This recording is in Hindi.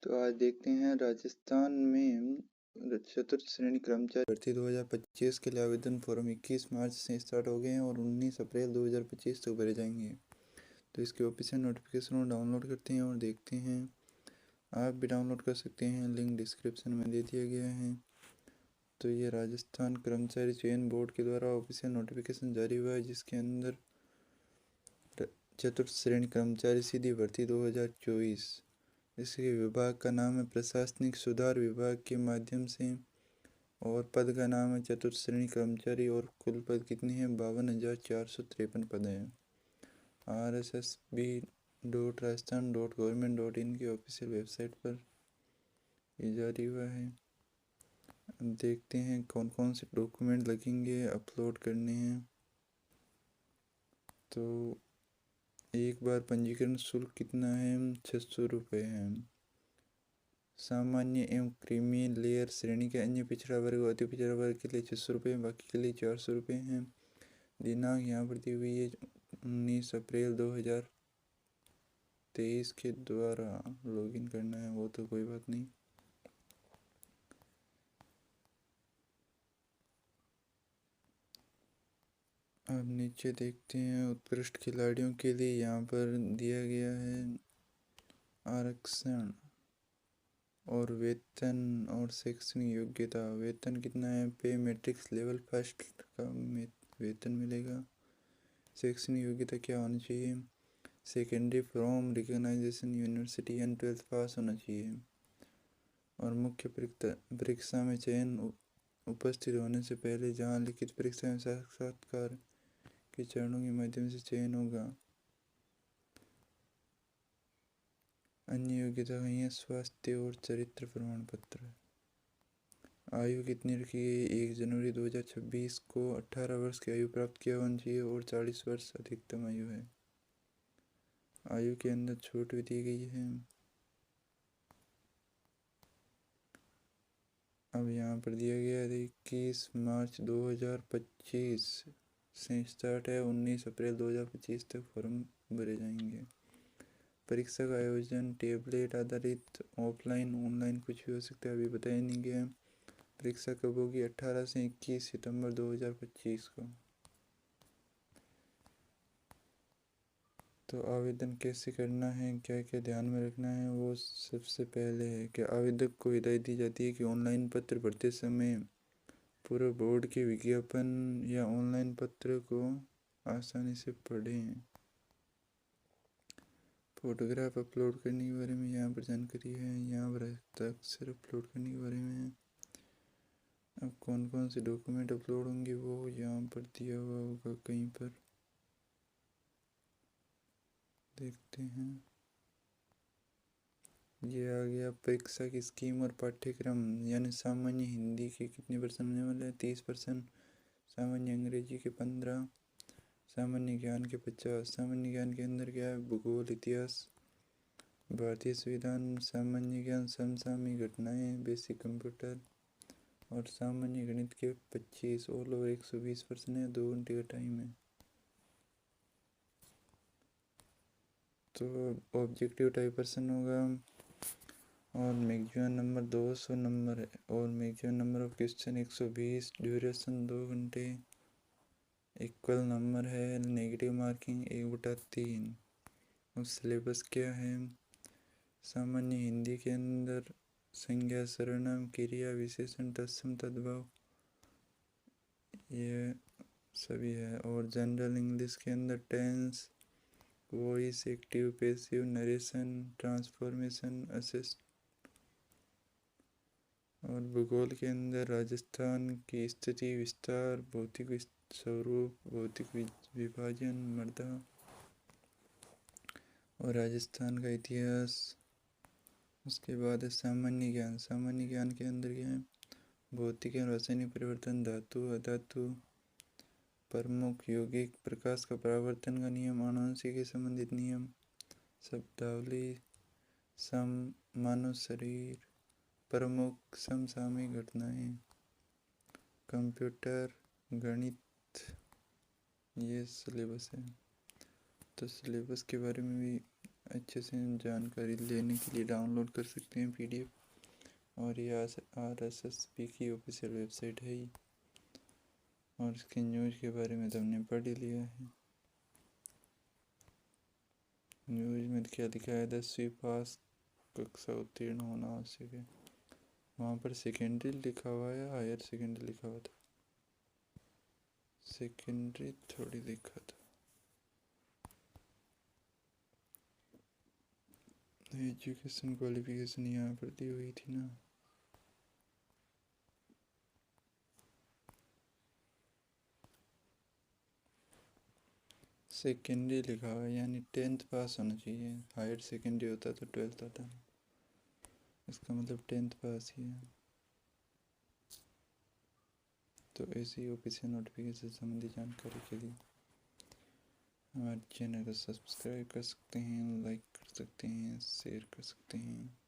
तो आज देखते हैं राजस्थान में चतुर्थ श्रेणी कर्मचारी भर्ती 2025 के लिए आवेदन फॉर्म 21 मार्च से स्टार्ट हो गए हैं और 19 अप्रैल 2025 तक भरे जाएंगे। तो इसके ऑफिशियल नोटिफिकेशन को डाउनलोड करते हैं और देखते हैं। आप भी डाउनलोड कर सकते हैं, लिंक डिस्क्रिप्शन में दे दिया गया है। तो ये राजस्थान कर्मचारी चयन बोर्ड के द्वारा ऑफिशियल नोटिफिकेशन जारी हुआ है, जिसके अंदर चतुर्थ श्रेणी कर्मचारी सीधी भर्ती 2024, इसके विभाग का नाम है प्रशासनिक सुधार विभाग के माध्यम से, और पद का नाम है चतुर्थ श्रेणी कर्मचारी, और कुल पद कितने हैं? 52,453 पद हैं। rsb.rajasthan.government.in की ऑफिशियल वेबसाइट पर ये जारी हुआ है। अब देखते हैं कौन कौन से डॉक्यूमेंट लगेंगे, अपलोड करने हैं। तो एक बार पंजीकरण शुल्क कितना है? 600 रुपये है। सामान्य एवं क्रीमी लेयर श्रेणी के अन्य पिछड़ा वर्ग और अति पिछड़ा वर्ग के लिए 600 रुपये, बाकी के लिए 400 रुपये हैं। दिनांक यहाँ पर दी हुई है 19 अप्रैल 2023 के द्वारा लॉगिन करना है, वो तो कोई बात नहीं। अब नीचे देखते हैं उत्कृष्ट खिलाड़ियों के लिए यहाँ पर दिया गया है आरक्षण और वेतन और शैक्षणिक योग्यता। वेतन कितना है? पे मैट्रिक्स लेवल फर्स्ट का वेतन मिलेगा। शैक्षणिक योग्यता क्या होनी चाहिए? Secondary from recognisation university and 12th pass होना चाहिए। और मुख्य परीक्षा में चयन उपस्थित होने से पहले जहां लिखित परीक्षा में साक्षात्कार के चरणों के माध्यम से चयन होगा। अन्य योग्यता कहीं है? स्वास्थ्य और चरित्र प्रमाण पत्र। आयु कितनी रखी गई? 1 जनवरी 2026 को 18 वर्ष की आयु प्राप्त किया होना चाहिए और 40 वर्ष अधिकतम आयु है। आयु के अंदर छूट भी दी गई है। अब यहाँ पर दिया गया है 21 मार्च 2025 से स्टार्ट है, 19 अप्रैल 2025 तक फॉर्म भरे जाएंगे। परीक्षा का आयोजन टेबलेट आधारित, ऑफलाइन, ऑनलाइन कुछ भी हो सकता है, अभी बताया नहीं गया। परीक्षा कब होगी? 18 से 21 सितंबर 2025 को। तो आवेदन कैसे करना है, क्या क्या ध्यान में रखना है? वो सबसे पहले है कि आवेदक को हिदायत दी जाती है कि ऑनलाइन पत्र भरते समय पूर्व बोर्ड के विज्ञापन या ऑनलाइन पत्र को आसानी से पढ़ें। फोटोग्राफ अपलोड करने के बारे में यहाँ पर जानकारी है, यहाँ पर हस्ताक्षर अपलोड करने के बारे में है। अब कौन कौन से डॉक्यूमेंट अपलोड होंगे वो यहाँ पर दिया हुआ होगा कहीं पर, देखते हैं। ये आ गया परीक्षा की स्कीम और पाठ्यक्रम, यानी सामान्य हिंदी के कितने परसेंट होने वाले हैं? 30%, सामान्य अंग्रेजी के 15, सामान्य ज्ञान के 50। सामान्य ज्ञान के अंदर क्या है? भूगोल, इतिहास, भारतीय संविधान, सामान्य ज्ञान, समसामयिक घटनाएं, बेसिक कंप्यूटर, और सामान्य गणित के 25। ऑल ओवर 120% है, 2 घंटे का टाइम है। तो ऑब्जेक्टिव टाइप पर्सन होगा, और मैक्सिमम नंबर 200 नंबर है, और maximum number of question 120, duration 2 घंटे, इक्वल नंबर है, नेगेटिव मार्किंग 1/3। और सिलेबस क्या है? सामान्य हिंदी के अंदर संज्ञा, सर्वनाम, क्रिया, विशेषण, तत्सम, तद्भव, ये सभी है। और जनरल इंग्लिश के अंदर tense, voice, active, passive, narration, transformation, assist. और भूगोल के अंदर राजस्थान की स्थिति, विस्तार, भौतिक स्वरूप, भौतिक विभाजन, मृदा, और राजस्थान का इतिहास। उसके बाद है सामान्य ज्ञान। सामान्य ज्ञान के अंदर क्या है? भौतिक एवं रासायनिक परिवर्तन, धातु, अधातु, प्रमुख, यौगिक, प्रकाश का परावर्तन का नियम, आनुवंशिक के संबंधित नियम, शब्दावली, मानव शरीर, प्रमुख समसामयिक घटनाएं, कंप्यूटर, गणित, ये सिलेबस है। तो सिलेबस के बारे में भी अच्छे से जानकारी लेने के लिए डाउनलोड कर सकते हैं PDF। और ये RSSB की ऑफिशियल वेबसाइट है ही। और इसके न्यूज़ के बारे में तो हमने पढ़ ही लिया है। न्यूज़ में क्या लिखा है, 10वीं पास कक्षा उत्तीर्ण होना आवश्यक है। वहाँ पर सेकेंडरी लिखा हुआ है, हायर सेकेंडरी लिखा हुआ था। सेकेंडरी थोड़ी लिखा था। एजुकेशन क्वालिफिकेशन यहाँ पर दी हुई थी ना। सेकेंडरी लिखा हुआ है, यानी 10th पास होना चाहिए। हायर सेकेंडरी होता तो 12th होता, इसका मतलब 10th पास ही है। तो ऐसी ऑफिशियल नोटिफिकेशन संबंधी जानकारी के लिए हमारे चैनल को सब्सक्राइब कर सकते हैं, लाइक कर सकते हैं, शेयर कर सकते हैं।